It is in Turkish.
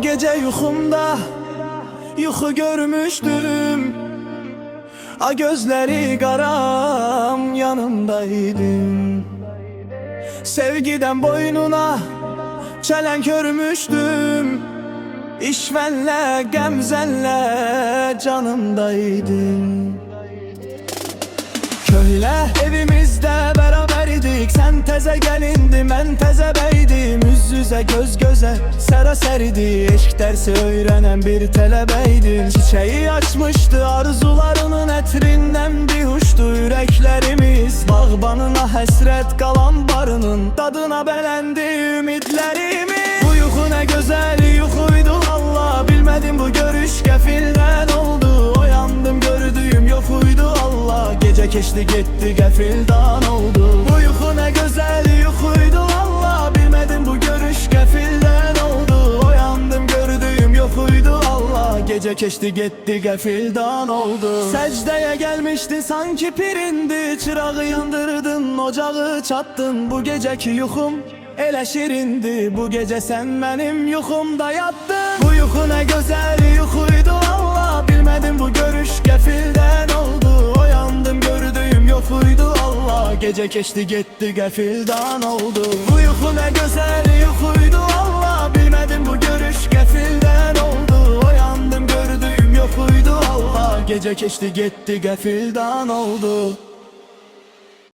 bu gece yuxumda yuxu görmüşdüm. A gözleri qaram yanımdaydın. Sevgiden boynuna çelen körmüşdüm. İşvenle gemzenle canımdaydın. Köyle evimizde beraberdik. Sen teze gelindi, men teze beydim. Yüz yüze göz göze seraserdi. Eşk dersi öğrenen bir telebeydim. Çiçeği açmıştı arzularının etrinden bir huştu yüreklerimiz. Bağbanına hasret kalan barının tadına belendi ümitlerimiz. Bu yuxu ne güzel yuxuydu Allah. Bilmedim bu görüş kefilden oldu. Oyandım gördüğüm yokuydu Allah. Gece geçti gitti gafildan oldu. Bu yuxu ne güzel yuxuydu Allah. Bilmedim bu görüş kefilden oldu. Oyandım gördüğüm yokuydu Allah. Gece geçti gitti gafildan oldu. Secdeye gelmişti sanki pirindi. Çırağı yandırdın, ocağı çattın. Bu geceki yuxum elə şirindi. Bu gece sen benim yuxumda yattın. Bu yuxu ne güzel yuxuydu Allah. Bilmedim bu görüş kefilden oldu. Oyandım gördüğüm yokuydu Allah. Gece geçti gitti gafildan oldu. Bu yuxu ne güzel yuxuydu Allah. Bilmedim bu görüş kefilden oldu. Oyandım gördüğüm yokuydu Allah. Gece geçti gitti gafildan oldu.